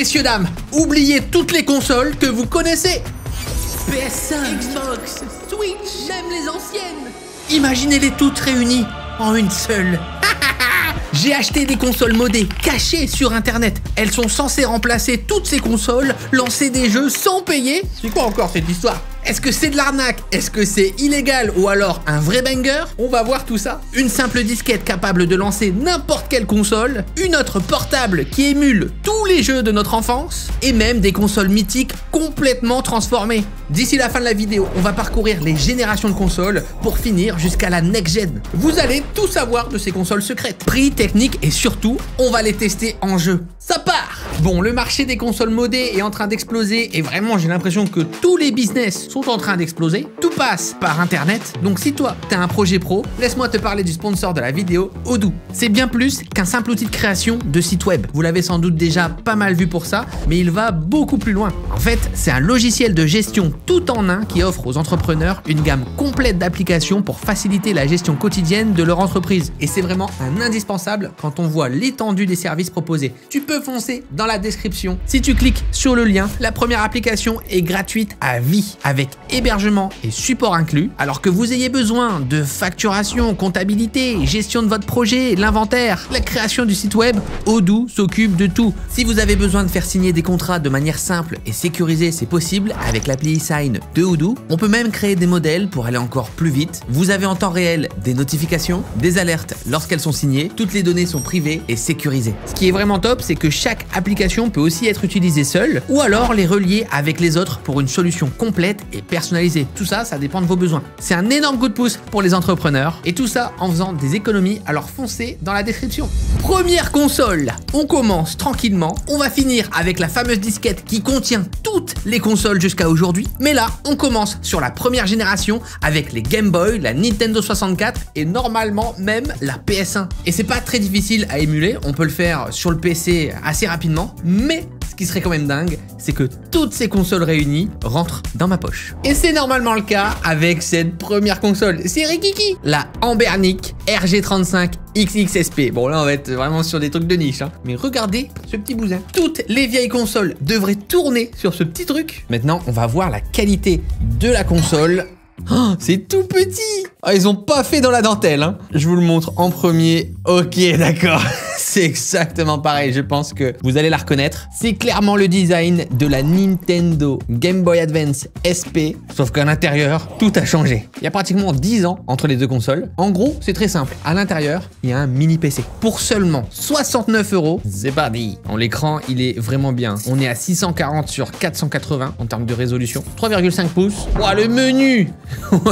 messieurs, dames, oubliez toutes les consoles que vous connaissez. PS5, Xbox, Switch, même les anciennes. Imaginez-les toutes réunies en une seule. J'ai acheté des consoles modées, cachées sur internet. Elles sont censées remplacer toutes ces consoles, lancer des jeux sans payer. C'est quoi encore cette histoire? Est-ce que c'est de l'arnaque? Est-ce que c'est illégal? Ou alors un vrai banger? On va voir tout ça. Une simple disquette capable de lancer n'importe quelle console, une autre portable qui émule tous les jeux de notre enfance, et même des consoles mythiques complètement transformées. D'ici la fin de la vidéo, on va parcourir les générations de consoles pour finir jusqu'à la next-gen. Vous allez tout savoir de ces consoles secrètes. Prix, technique et surtout, on va les tester en jeu. Ça part! Bon, le marché des consoles modées est en train d'exploser et vraiment j'ai l'impression que tous les business sont en train d'exploser. Tout passe par internet. Donc si toi, t'as un projet pro, laisse-moi te parler du sponsor de la vidéo, Odoo. C'est bien plus qu'un simple outil de création de site web. Vous l'avez sans doute déjà pas mal vu pour ça, mais il va beaucoup plus loin. En fait, c'est un logiciel de gestion tout en un qui offre aux entrepreneurs une gamme complète d'applications pour faciliter la gestion quotidienne de leur entreprise. Et c'est vraiment un indispensable quand on voit l'étendue des services proposés. Tu peux foncer dans la description. Si tu cliques sur le lien, la première application est gratuite à vie, avec hébergement et support inclus. Alors que vous ayez besoin de facturation, comptabilité, gestion de votre projet, l'inventaire, la création du site web, Odoo s'occupe de tout. Si vous avez besoin de faire signer des contrats de manière simple et sécurisée, c'est possible avec l'appli eSign de Odoo. On peut même créer des modèles pour aller encore plus vite. Vous avez en temps réel des notifications, des alertes lorsqu'elles sont signées. Toutes les données sont privées et sécurisées. Ce qui est vraiment top, c'est que chaque application peut aussi être utilisée seule ou alors les relier avec les autres pour une solution complète et personnalisée. Tout ça, ça dépend de vos besoins. C'est un énorme coup de pouce pour les entrepreneurs et tout ça en faisant des économies, alors foncez dans la description. Première console, on commence tranquillement, on va finir avec la fameuse disquette qui contient toutes les consoles jusqu'à aujourd'hui, mais là, on commence sur la première génération avec les Game Boy, la Nintendo 64 et normalement même la PS1. Et c'est pas très difficile à émuler, on peut le faire sur le PC assez rapidement, mais ce qui serait quand même dingue, c'est que toutes ces consoles réunies rentrent dans ma poche. Et c'est normalement le cas avec cette première console. C'est Rikiki, la Anbernic RG35 XXSP. Bon là on va être vraiment sur des trucs de niche, hein. Mais regardez ce petit bousin. Toutes les vieilles consoles devraient tourner sur ce petit truc. Maintenant on va voir la qualité de la console. Oh, c'est tout petit. Oh, ils ont pas fait dans la dentelle, hein. Je vous le montre en premier. Ok, d'accord. C'est exactement pareil. Je pense que vous allez la reconnaître. C'est clairement le design de la Nintendo Game Boy Advance SP. Sauf qu'à l'intérieur, tout a changé. Il y a pratiquement 10 ans entre les deux consoles. En gros, c'est très simple. À l'intérieur, il y a un mini PC. Pour seulement 69 €, c'est parti. L'écran, il est vraiment bien. On est à 640 sur 480 en termes de résolution. 3,5 pouces. Ouah, le menu.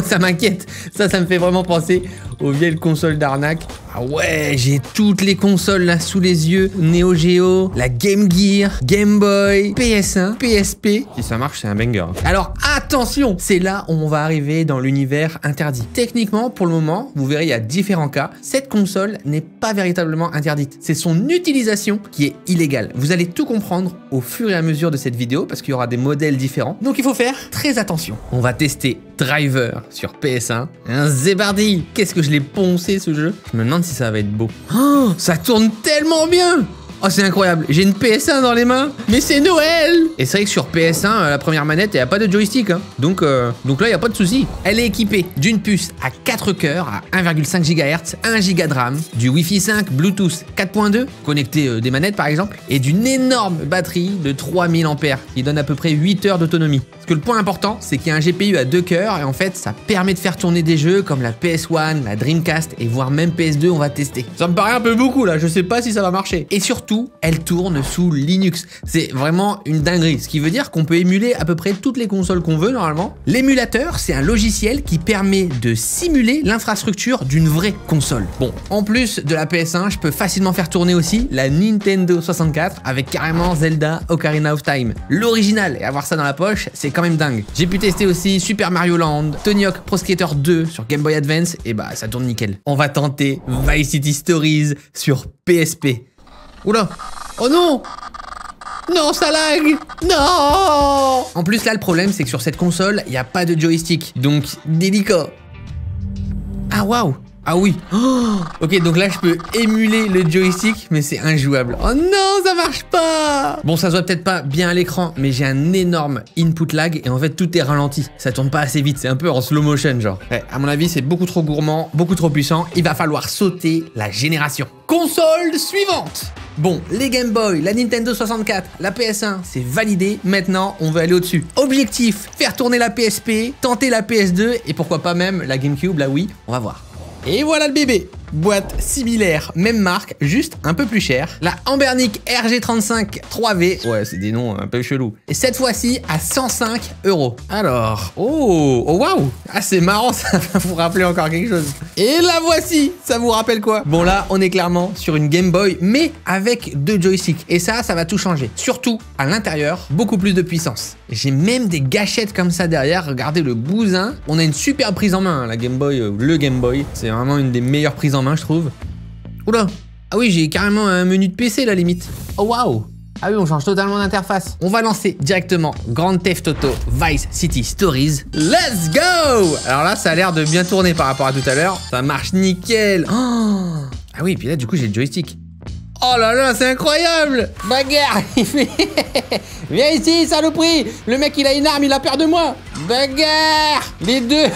Ça m'inquiète. Ça me fait vraiment penser aux vieilles consoles d'arnaque. Ah ouais, j'ai toutes les consoles là sous les yeux. Neo Geo, la Game Gear, Game Boy, PS1, PSP. Si ça marche, c'est un banger. Alors attention, c'est là où on va arriver dans l'univers interdit. Techniquement, pour le moment, vous verrez, il y a différents cas. Cette console n'est pas véritablement interdite. C'est son utilisation qui est illégale. Vous allez tout comprendre au fur et à mesure de cette vidéo parce qu'il y aura des modèles différents. Donc il faut faire très attention. On va tester Driver sur PS1. Zébardi, qu'est-ce que je l'ai poncé ce jeu. Je me demande si ça va être beau. Oh, ça tourne tellement bien. Oh, c'est incroyable. J'ai une PS1 dans les mains. Mais c'est Noël. Et c'est vrai que sur PS1, la première manette, il n'y a pas de joystick, hein. Donc là, il n'y a pas de souci. Elle est équipée d'une puce à 4 cœurs, à 1,5 GHz, 1 Go de RAM, du Wi-Fi 5, Bluetooth 4.2, connecté des manettes par exemple, et d'une énorme batterie de 3000 ampères qui donne à peu près 8 heures d'autonomie. Parce que le point important, c'est qu'il y a un GPU à 2 cœurs et en fait, ça permet de faire tourner des jeux comme la PS1, la Dreamcast et voire même PS2, on va tester. Ça me paraît un peu beaucoup là, je sais pas si ça va marcher. Et surtout, elle tourne sous Linux. C'est vraiment une dinguerie, ce qui veut dire qu'on peut émuler à peu près toutes les consoles qu'on veut normalement. L'émulateur, c'est un logiciel qui permet de simuler l'infrastructure d'une vraie console. Bon, en plus de la PS1, je peux facilement faire tourner aussi la Nintendo 64 avec carrément Zelda Ocarina of Time. L'original, et avoir ça dans la poche, c'est quand même dingue. J'ai pu tester aussi Super Mario Land, Tony Hawk Pro Skater 2 sur Game Boy Advance, et bah ça tourne nickel. On va tenter Vice City Stories sur PSP. Oula! Oh non! Non, ça lag! Non! En plus, là, le problème, c'est que sur cette console, il n'y a pas de joystick. Donc, délicat. Ah, waouh! Ah oui. Oh, ok, donc là, je peux émuler le joystick, mais c'est injouable. Oh non, ça marche pas. Bon, ça se voit peut-être pas bien à l'écran, mais j'ai un énorme input lag et en fait, tout est ralenti. Ça tourne pas assez vite, c'est un peu en slow motion, genre. Ouais, à mon avis, c'est beaucoup trop gourmand, beaucoup trop puissant. Il va falloir sauter la génération. Console suivante. Bon, les Game Boy, la Nintendo 64, la PS1, c'est validé. Maintenant, on veut aller au-dessus. Objectif, faire tourner la PSP, tenter la PS2 et pourquoi pas même la GameCube, la Wii. On va voir. Et voilà le bébé. Boîte similaire, même marque, juste un peu plus cher. La Ambernic RG35 3V. Ouais, c'est des noms un peu chelous. Et cette fois-ci à 105 €. Alors, oh waouh. Ah, c'est marrant, ça va vous rappeler encore quelque chose. Et la voici. Ça vous rappelle quoi? Bon là, on est clairement sur une Game Boy, mais avec 2 joysticks. Et ça va tout changer. Surtout à l'intérieur, beaucoup plus de puissance. J'ai même des gâchettes comme ça derrière. Regardez le bousin. On a une super prise en main, hein, la Game Boy, le Game Boy. C'est vraiment une des meilleures prises en main, je trouve. Oula. Ah oui, j'ai carrément un menu de PC, la limite. Oh waouh. Ah oui, on change totalement d'interface. On va lancer directement Grand Theft Auto Vice City Stories. Let's go. Alors là, ça a l'air de bien tourner par rapport à tout à l'heure. Ça marche nickel. Oh. Ah oui, puis là, du coup, j'ai le joystick. Oh là là, c'est incroyable. Bagarre. Viens ici, saloperie. Le mec, il a une arme, il a peur de moi. Bagarre. Les deux.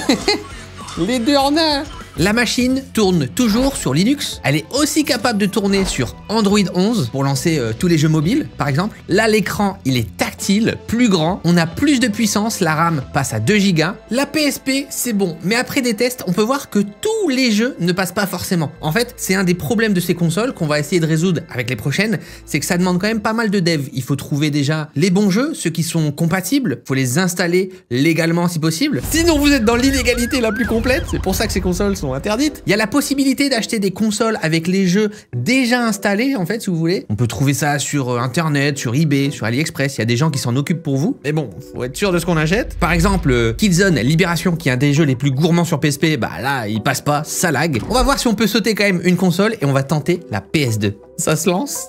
Les deux en un. La machine tourne toujours sur Linux. Elle est aussi capable de tourner sur Android 11 pour lancer tous les jeux mobiles, par exemple. Là, l'écran, il est tactile, plus grand. On a plus de puissance. La RAM passe à 2 Go. La PSP, c'est bon. Mais après des tests, on peut voir que tous les jeux ne passent pas forcément. En fait, c'est un des problèmes de ces consoles qu'on va essayer de résoudre avec les prochaines. C'est que ça demande quand même pas mal de dev. Il faut trouver déjà les bons jeux, ceux qui sont compatibles. Il faut les installer légalement si possible. Sinon, vous êtes dans l'illégalité la plus complète. C'est pour ça que ces consoles sont interdites. Il y a la possibilité d'acheter des consoles avec les jeux déjà installés, en fait, si vous voulez. On peut trouver ça sur Internet, sur eBay, sur AliExpress. Il y a des gens qui s'en occupent pour vous. Mais bon, faut être sûr de ce qu'on achète. Par exemple, Killzone Libération, qui est un des jeux les plus gourmands sur PSP, bah là, il passe pas, ça lag. On va voir si on peut sauter quand même une console et on va tenter la PS2. Ça se lance?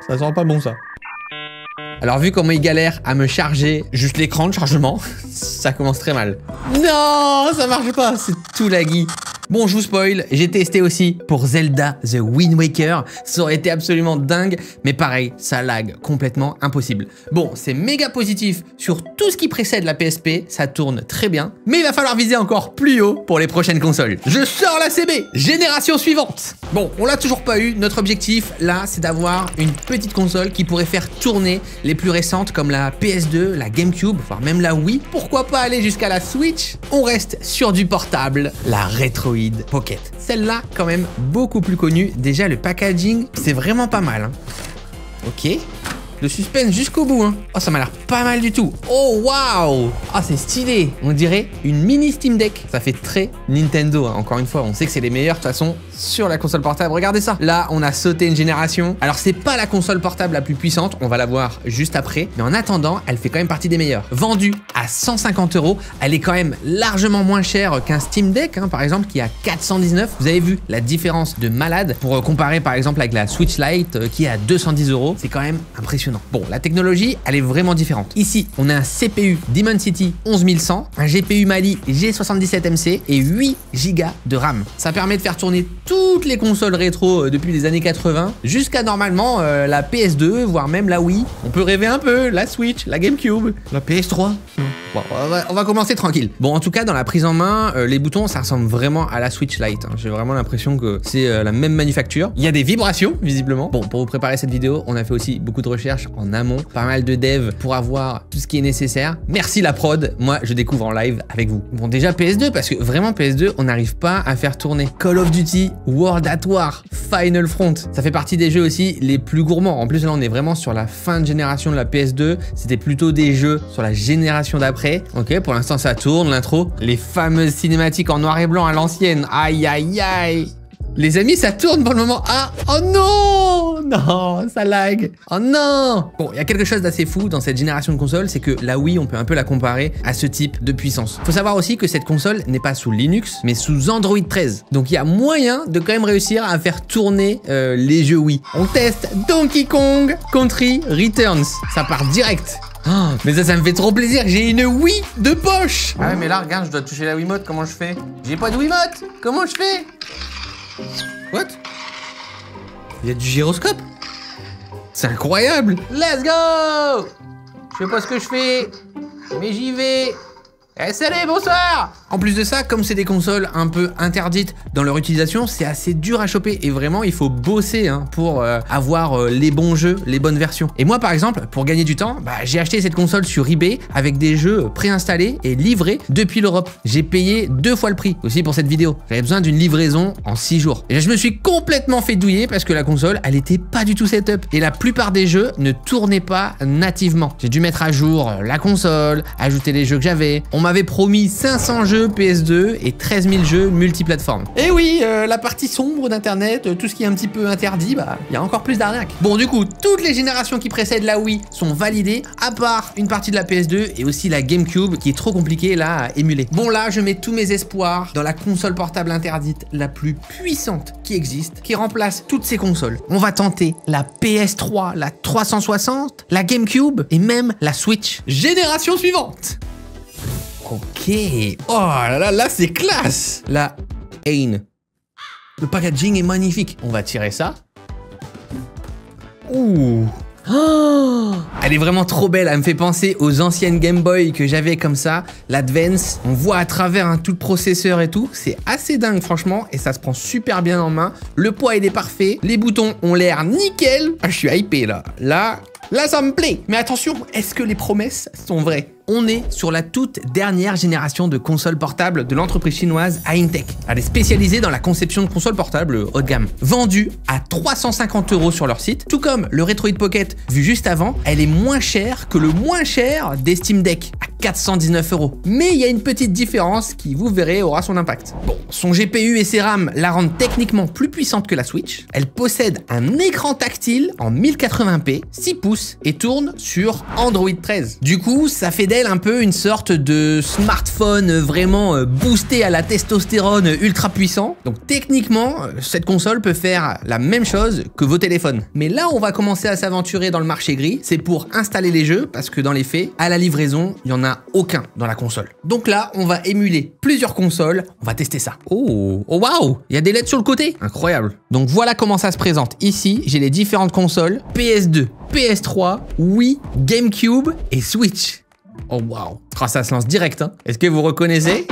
Ça sent pas bon, ça. Alors vu comment il galère à me charger juste l'écran de chargement, ça commence très mal. Non, ça marche pas, c'est tout laggy. Bon, je vous spoil, j'ai testé aussi pour Zelda The Wind Waker. Ça aurait été absolument dingue, mais pareil, ça lag complètement impossible. Bon, c'est méga positif sur tout ce qui précède la PSP, ça tourne très bien, mais il va falloir viser encore plus haut pour les prochaines consoles. Je sors la CB, génération suivante. Bon, on l'a toujours pas eu, notre objectif là, c'est d'avoir une petite console qui pourrait faire tourner les plus récentes comme la PS2, la GameCube, voire même la Wii. Pourquoi pas aller jusqu'à la Switch? On reste sur du portable, la Retroid Pocket. Celle-là, quand même, beaucoup plus connue. Déjà, le packaging, c'est vraiment pas mal. Hein. Ok. Le suspense jusqu'au bout. Hein. Oh, ça m'a l'air pas mal du tout. Oh, waouh. Ah, c'est stylé. On dirait une mini Steam Deck. Ça fait très Nintendo. Hein. Encore une fois, on sait que c'est les meilleurs de toute façon sur la console portable. Regardez ça. Là, on a sauté une génération. Alors, c'est pas la console portable la plus puissante. On va la voir juste après. Mais en attendant, elle fait quand même partie des meilleures. Vendue à 150 €. Elle est quand même largement moins chère qu'un Steam Deck, hein, par exemple, qui est à 419. Vous avez vu la différence de malade pour comparer, par exemple, avec la Switch Lite qui est à 210 €. C'est quand même impressionnant. Bon, la technologie, elle est vraiment différente. Ici, on a un CPU Dimensity 11100, un GPU Mali G77MC et 8 Go de RAM. Ça permet de faire tourner toutes les consoles rétro depuis les années 80 jusqu'à normalement la PS2, voire même la Wii. On peut rêver un peu, la Switch, la GameCube, la PS3. Bon, on va commencer tranquille. Bon, en tout cas, dans la prise en main, les boutons, ça ressemble vraiment à la Switch Lite. Hein. J'ai vraiment l'impression que c'est la même manufacture. Il y a des vibrations, visiblement. Bon, pour vous préparer cette vidéo, on a fait aussi beaucoup de recherches en amont, pas mal de dev pour avoir tout ce qui est nécessaire. Merci la prod, moi je découvre en live avec vous. Bon, déjà PS2, parce que vraiment PS2, on n'arrive pas à faire tourner Call of Duty, World at War, Final Front. Ça fait partie des jeux aussi les plus gourmands. En plus là, on est vraiment sur la fin de génération de la PS2. C'était plutôt des jeux sur la génération d'après. Ok, pour l'instant ça tourne, l'intro. Les fameuses cinématiques en noir et blanc à l'ancienne. Aïe aïe aïe. Les amis, ça tourne pour le moment. Ah, oh non, non, ça lag. Oh non. Bon, il y a quelque chose d'assez fou dans cette génération de consoles, c'est que la Wii, on peut un peu la comparer à ce type de puissance. Faut savoir aussi que cette console n'est pas sous Linux, mais sous Android 13. Donc il y a moyen de quand même réussir à faire tourner les jeux Wii. On teste Donkey Kong Country Returns. Ça part direct. Oh, mais ça me fait trop plaisir, j'ai une Wii de poche. Ah ouais, mais là, regarde, je dois toucher la Wiimote, comment je fais? J'ai pas de Wiimote, comment je fais? What? Il y a du gyroscope? C'est incroyable! Let's go! Je sais pas ce que je fais, mais j'y vais! Eh salut, bonsoir! En plus de ça, comme c'est des consoles un peu interdites dans leur utilisation, c'est assez dur à choper et vraiment il faut bosser hein, pour avoir les bons jeux, les bonnes versions. Et moi par exemple, pour gagner du temps, j'ai acheté cette console sur eBay avec des jeux préinstallés et livrés depuis l'Europe. J'ai payé 2 fois le prix aussi pour cette vidéo. J'avais besoin d'une livraison en 6 jours. Et là, je me suis complètement fait douiller parce que la console, elle était pas du tout setup. Et la plupart des jeux ne tournaient pas nativement. J'ai dû mettre à jour la console, ajouter les jeux que j'avais. On m'avait promis 500 jeux PS2 et 13 000 jeux multiplateformes. Et oui, la partie sombre d'internet, tout ce qui est un petit peu interdit, il y a encore plus d'arnaques. Bon, du coup, toutes les générations qui précèdent la Wii sont validées, à part une partie de la PS2 et aussi la GameCube qui est trop compliquée là à émuler. Bon, là, je mets tous mes espoirs dans la console portable interdite la plus puissante qui existe, qui remplace toutes ces consoles. On va tenter la PS3, la 360, la GameCube et même la Switch. Génération suivante. Ok. Oh là là, là c'est classe. La Ain. Le packaging est magnifique. On va tirer ça. Ouh. Oh, elle est vraiment trop belle, elle me fait penser aux anciennes Game Boy que j'avais comme ça, l'Advance. On voit à travers tout le processeur et tout, c'est assez dingue franchement et ça se prend super bien en main. Le poids il est parfait, les boutons ont l'air nickel. Ah, je suis hypé là. Là ça me plaît. Mais attention, est-ce que les promesses sont vraies? On est sur la toute dernière génération de consoles portables de l'entreprise chinoise Aintech. Elle est spécialisée dans la conception de consoles portables haut de gamme. Vendue à 350 € sur leur site, tout comme le Retroid Pocket vu juste avant, elle est moins chère que le moins cher des Steam Deck, à 419 €. Mais il y a une petite différence qui, vous verrez, aura son impact. Bon, son GPU et ses RAM la rendent techniquement plus puissante que la Switch. Elle possède un écran tactile en 1080p, 6 pouces et tourne sur Android 13. Du coup, ça fait d'elle un peu une sorte de smartphone vraiment boosté à la testostérone ultra puissant. Donc techniquement, cette console peut faire la même chose que vos téléphones. Mais là, on va commencer à s'aventurer dans le marché gris. C'est pour installer les jeux parce que dans les faits, à la livraison, il n'y en a aucun dans la console. Donc là, on va émuler plusieurs consoles. On va tester ça. Oh waouh, il y a des LED sur le côté. Incroyable. Donc voilà comment ça se présente. Ici, j'ai les différentes consoles PS2, PS3, Wii, GameCube et Switch. Oh waouh, oh, ça se lance direct, hein. Est-ce que vous reconnaissez?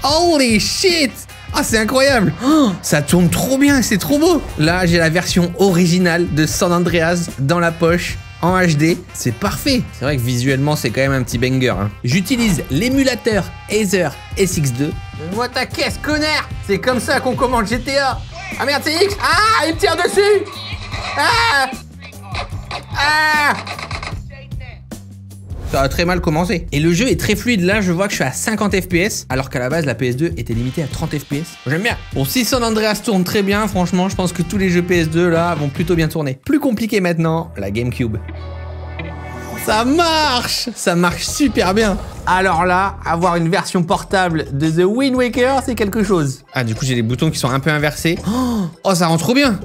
Holy shit! Ah, c'est incroyable! Oh, ça tourne trop bien, c'est trop beau! Là, j'ai la version originale de San Andreas dans la poche, en HD. C'est parfait! C'est vrai que visuellement, c'est quand même un petit banger, hein. J'utilise l'émulateur Aether SX2. Donne-moi ta caisse, connard! C'est comme ça qu'on commande GTA! Ah merde, c'est X! Ah, il me tire dessus! Ah! Ah! Ça a très mal commencé. Et le jeu est très fluide. Là, je vois que je suis à 50 FPS, alors qu'à la base, la PS2 était limitée à 30 FPS. J'aime bien. Bon, si San Andreas tourne très bien, franchement, je pense que tous les jeux PS2, là, vont plutôt bien tourner. Plus compliqué maintenant, la GameCube. Ça marche! Ça marche super bien. Alors là, avoir une version portable de The Wind Waker, c'est quelque chose. Ah, du coup, j'ai les boutons qui sont un peu inversés. Oh, ça rend trop bien.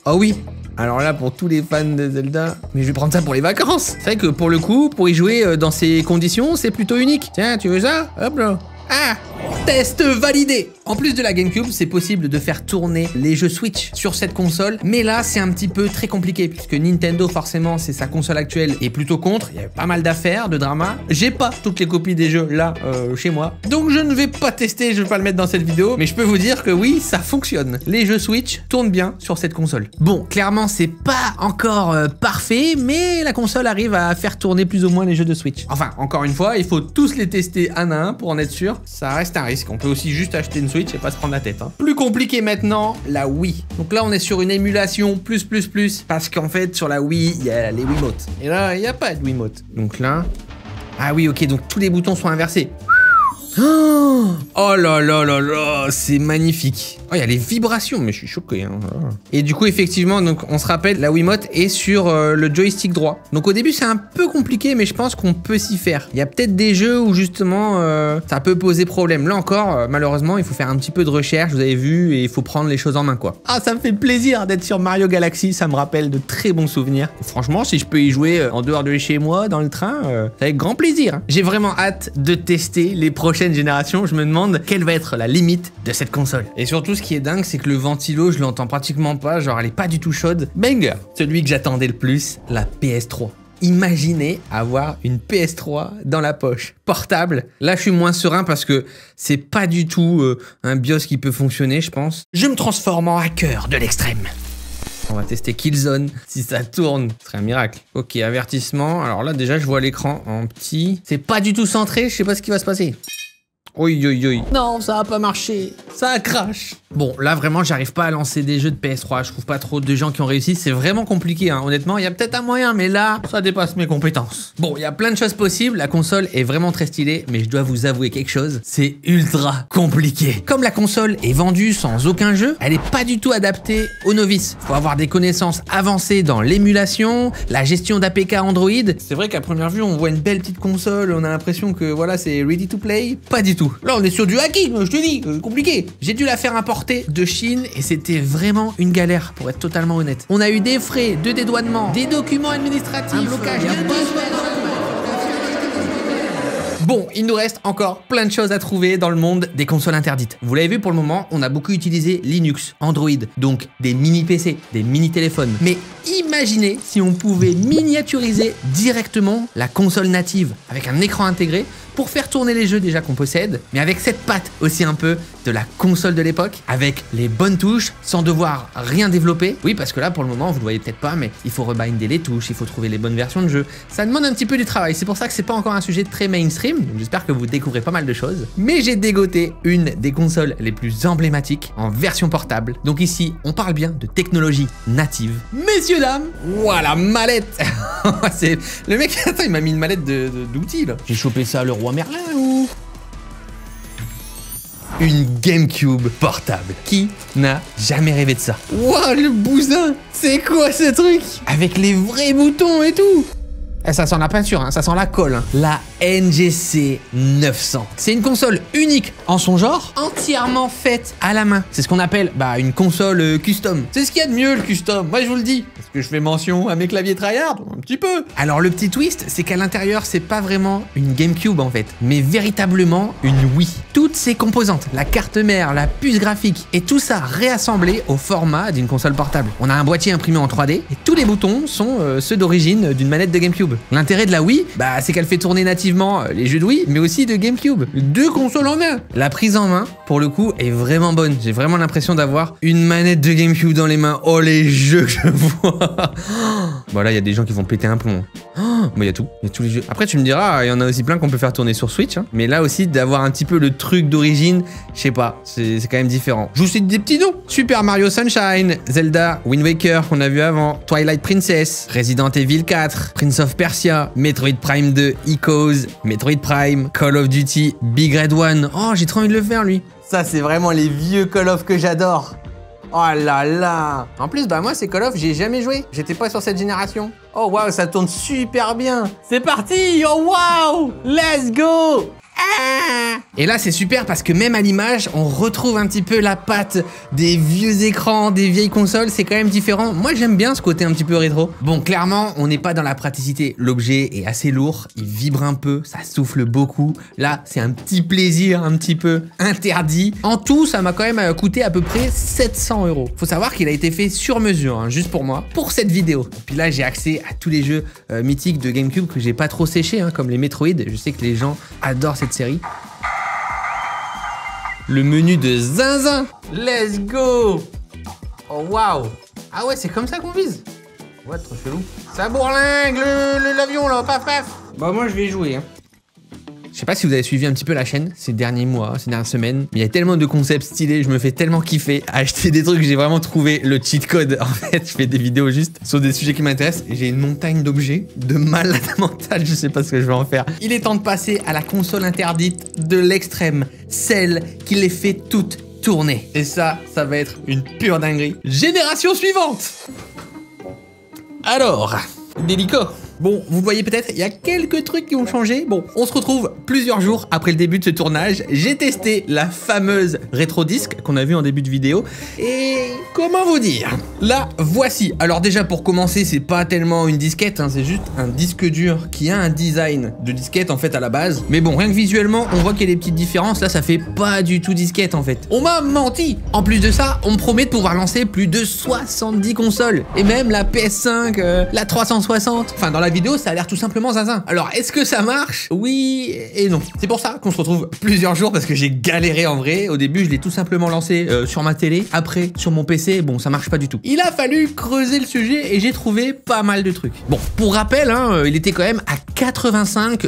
Oh oui. Alors là, pour tous les fans de Zelda, mais je vais prendre ça pour les vacances. C'est vrai que pour le coup, pour y jouer dans ces conditions, c'est plutôt unique. Tiens, tu veux ça? Hop là. Ah! Test validé! En plus de la GameCube, c'est possible de faire tourner les jeux Switch sur cette console, mais là, c'est un petit peu très compliqué, puisque Nintendo, forcément, c'est sa console actuelle, est plutôt contre. Il y a pas mal d'affaires, de drama. J'ai pas toutes les copies des jeux là, chez moi. Donc je ne vais pas tester, je vais pas le mettre dans cette vidéo, mais je peux vous dire que oui, ça fonctionne. Les jeux Switch tournent bien sur cette console. Bon, clairement, c'est pas encore parfait, mais la console arrive à faire tourner plus ou moins les jeux de Switch. Enfin, encore une fois, il faut tous les tester un à un pour en être sûr. Ça reste un risque. On peut aussi juste acheter une Switch et pas se prendre la tête, hein. Plus compliqué maintenant, la Wii. Donc là, on est sur une émulation plus, parce qu'en fait, sur la Wii, il y a les Wiimotes. Et là, il n'y a pas de Wiimote. Donc là... Ah oui, ok, donc tous les boutons sont inversés. Oh là là là là, c'est magnifique. Oh, il y a les vibrations, mais je suis choqué, hein. Et du coup, effectivement, donc on se rappelle, la Wiimote est sur le joystick droit. Donc au début, c'est un peu compliqué, mais je pense qu'on peut s'y faire. Il y a peut-être des jeux où justement, ça peut poser problème. Là encore, malheureusement, il faut faire un petit peu de recherche, vous avez vu, et il faut prendre les choses en main, quoi. Ah, ça me fait plaisir d'être sur Mario Galaxy, ça me rappelle de très bons souvenirs. Franchement, si je peux y jouer en dehors de chez moi, dans le train, c'est avec grand plaisir. J'ai vraiment hâte de tester les prochaines prochaine génération, je me demande quelle va être la limite de cette console. Et surtout, ce qui est dingue, c'est que le ventilo, je l'entends pratiquement pas, genre elle est pas du tout chaude. Banger! Celui que j'attendais le plus, la PS3. Imaginez avoir une PS3 dans la poche, portable. Là, je suis moins serein parce que c'est pas du tout un BIOS qui peut fonctionner, je pense. Je me transforme en hacker de l'extrême. On va tester Killzone. Si ça tourne, ce serait un miracle. Ok, avertissement. Alors là, déjà, je vois l'écran en petit. C'est pas du tout centré, je sais pas ce qui va se passer. Oui, oui, oui. Non, ça a pas marché. Ça a crash. Bon, là, vraiment, j'arrive pas à lancer des jeux de PS3. Je trouve pas trop de gens qui ont réussi. C'est vraiment compliqué, hein. Honnêtement, il y a peut-être un moyen, mais là, ça dépasse mes compétences. Bon, il y a plein de choses possibles. La console est vraiment très stylée, mais je dois vous avouer quelque chose. C'est ultra compliqué. Comme la console est vendue sans aucun jeu, elle est pas du tout adaptée aux novices. Faut avoir des connaissances avancées dans l'émulation, la gestion d'APK Android. C'est vrai qu'à première vue, on voit une belle petite console. On a l'impression que, voilà, c'est ready to play. Pas du tout. Là, on est sur du hacking, je te dis, compliqué. J'ai dû la faire importer de Chine et c'était vraiment une galère, pour être totalement honnête. On a eu des frais de dédouanement, des documents administratifs, un blocage, Bon, il nous reste encore plein de choses à trouver dans le monde des consoles interdites. Vous l'avez vu pour le moment, on a beaucoup utilisé Linux, Android, donc des mini-PC, des mini-téléphones. Mais imaginez si on pouvait miniaturiser directement la console native avec un écran intégré pour faire tourner les jeux déjà qu'on possède, mais avec cette patte aussi un peu de la console de l'époque, avec les bonnes touches, sans devoir rien développer. Oui, parce que là, pour le moment, vous le voyez peut-être pas, mais il faut rebinder les touches, il faut trouver les bonnes versions de jeu. Ça demande un petit peu du travail, c'est pour ça que c'est pas encore un sujet très mainstream, donc j'espère que vous découvrez pas mal de choses. Mais j'ai dégoté une des consoles les plus emblématiques en version portable. Donc ici, on parle bien de technologie native. Messieurs, dames, voilà, mallette. C'est le mec, attends, il m'a mis une mallette d'outils, là. J'ai chopé ça, le roi Merlin ou... Une GameCube portable. Qui n'a jamais rêvé de ça? Waouh, le bousin! C'est quoi ce truc? Avec les vrais boutons et tout! Eh, ça sent la peinture, hein, ça sent la colle. Hein. La NGC 900. C'est une console unique en son genre, entièrement faite à la main. C'est ce qu'on appelle une console custom. C'est ce qu'il y a de mieux, le custom. Moi, je vous le dis. Est-ce que je fais mention à mes claviers tryhard? Un petit peu. Alors, le petit twist, c'est qu'à l'intérieur, c'est pas vraiment une GameCube, en fait, mais véritablement une Wii. Toutes ces composantes, la carte mère, la puce graphique, et tout ça réassemblé au format d'une console portable. On a un boîtier imprimé en 3D, et tous les boutons sont ceux d'origine d'une manette de GameCube. L'intérêt de la Wii, c'est qu'elle fait tourner nativement les jeux de Wii, mais aussi de GameCube. Deux consoles en un. La prise en main, pour le coup, est vraiment bonne. J'ai vraiment l'impression d'avoir une manette de GameCube dans les mains. Oh, les jeux que je vois. Bon, là, il y a des gens qui vont péter un plomb. Il y a tout. Il y a tous les jeux. Après, tu me diras, il y en a aussi plein qu'on peut faire tourner sur Switch. Hein. Mais là aussi, d'avoir un petit peu le truc d'origine, je sais pas, c'est quand même différent. Je vous cite des petits noms. Super Mario Sunshine, Zelda, Wind Waker qu'on a vu avant, Twilight Princess, Resident Evil 4, Prince of Persia, Metroid Prime 2, Echoes, Metroid Prime, Call of Duty, Big Red One. Oh, j'ai trop envie de le faire, lui. Ça, c'est vraiment les vieux Call of que j'adore. Oh là là. En plus, moi, ces Call of, j'ai jamais joué. J'étais pas sur cette génération. Oh waouh, ça tourne super bien. C'est parti. Oh waouh. Let's go. Et là c'est super parce que même à l'image on retrouve un petit peu la patte des vieux écrans, des vieilles consoles, c'est quand même différent. Moi j'aime bien ce côté un petit peu rétro. Bon, clairement on n'est pas dans la praticité, l'objet est assez lourd, il vibre un peu, ça souffle beaucoup. Là c'est un petit plaisir un petit peu interdit. En tout ça m'a quand même coûté à peu près 700 €. Faut savoir qu'il a été fait sur mesure, hein, juste pour moi, pour cette vidéo. Et puis là j'ai accès à tous les jeux mythiques de GameCube que j'ai pas trop séché, hein, comme les Metroid. Je sais que les gens adorent cette série. Le menu de zinzin. Let's go. Oh waouh. Ah ouais, c'est comme ça qu'on vise. Ouais, trop chelou. Ça bourlingue l'avion là, paf paf. Moi je vais y jouer. Hein. Je sais pas si vous avez suivi un petit peu la chaîne ces derniers mois, ces dernières semaines, mais il y a tellement de concepts stylés, je me fais tellement kiffer à acheter des trucs, j'ai vraiment trouvé le cheat code. En fait, je fais des vidéos juste sur des sujets qui m'intéressent et j'ai une montagne d'objets de malade mental, je sais pas ce que je vais en faire. Il est temps de passer à la console interdite de l'extrême, celle qui les fait toutes tourner. Et ça va être une pure dinguerie. Génération suivante. Alors, délicat. Bon, vous voyez peut-être, il y a quelques trucs qui ont changé. Bon, on se retrouve plusieurs jours après le début de ce tournage. J'ai testé la fameuse rétro-disque qu'on a vue en début de vidéo. Et comment vous dire? La voici. Alors déjà, pour commencer, c'est pas tellement une disquette, hein, c'est juste un disque dur qui a un design de disquette en fait à la base. Mais bon, rien que visuellement, on voit qu'il y a des petites différences. Là, ça fait pas du tout disquette en fait. On m'a menti. En plus de ça, on me promet de pouvoir lancer plus de 70 consoles. Et même la PS5, la 360. Enfin, dans la vidéo, ça a l'air tout simplement zinzin. Alors, est-ce que ça marche? Oui et non. C'est pour ça qu'on se retrouve plusieurs jours parce que j'ai galéré en vrai. Au début, je l'ai tout simplement lancé sur ma télé. Après, sur mon PC, bon, ça marche pas du tout. Il a fallu creuser le sujet et j'ai trouvé pas mal de trucs. Bon, pour rappel, hein, il était quand même à 85 $.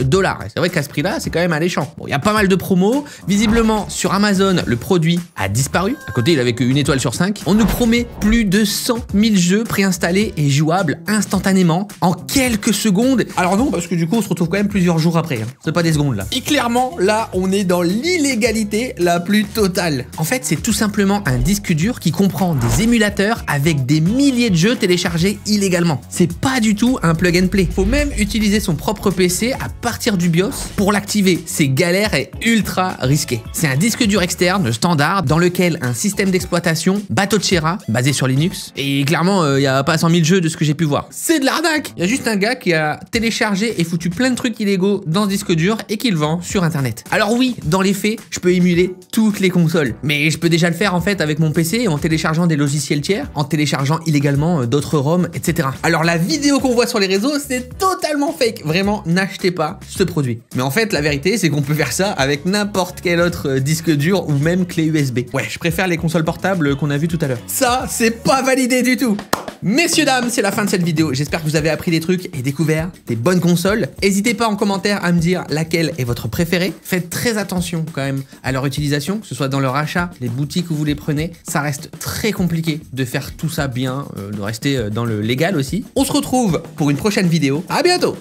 C'est vrai qu'à ce prix-là, c'est quand même alléchant. Bon, il y a pas mal de promos. Visiblement, sur Amazon, le produit a disparu. À côté, il avait que 1 étoile sur 5. On nous promet plus de 100 000 jeux préinstallés et jouables instantanément en quelques secondes. Alors non, parce que du coup, on se retrouve quand même plusieurs jours après. Hein. C'est pas des secondes là. Et clairement, là, on est dans l'illégalité la plus totale. En fait, c'est tout simplement un disque dur qui comprend des émulateurs avec des milliers de jeux téléchargés illégalement. C'est pas du tout un plug and play. Faut même utiliser son propre PC à partir du BIOS pour l'activer. C'est galère et ultra risqué. C'est un disque dur externe standard dans lequel un système d'exploitation Batocera basé sur Linux. Et clairement, il y a pas 100 000 jeux de ce que j'ai pu voir. C'est de l'arnaque. Il y a juste un gars qui a téléchargé et foutu plein de trucs illégaux dans ce disque dur et qui le vend sur internet. Alors oui, dans les faits, je peux émuler toutes les consoles. Mais je peux déjà le faire en fait avec mon PC en téléchargeant des logiciels tiers, en téléchargeant illégalement d'autres ROM, etc. Alors la vidéo qu'on voit sur les réseaux, c'est totalement fake. Vraiment, n'achetez pas ce produit. Mais en fait, la vérité, c'est qu'on peut faire ça avec n'importe quel autre disque dur ou même clé USB. Ouais, je préfère les consoles portables qu'on a vues tout à l'heure. Ça, c'est pas validé du tout. Messieurs, dames, c'est la fin de cette vidéo. J'espère que vous avez appris des trucs et découvert des bonnes consoles. N'hésitez pas en commentaire à me dire laquelle est votre préférée. Faites très attention quand même à leur utilisation, que ce soit dans leur achat, les boutiques où vous les prenez. Ça reste très compliqué de faire tout ça bien, de rester dans le légal aussi. On se retrouve pour une prochaine vidéo. À bientôt!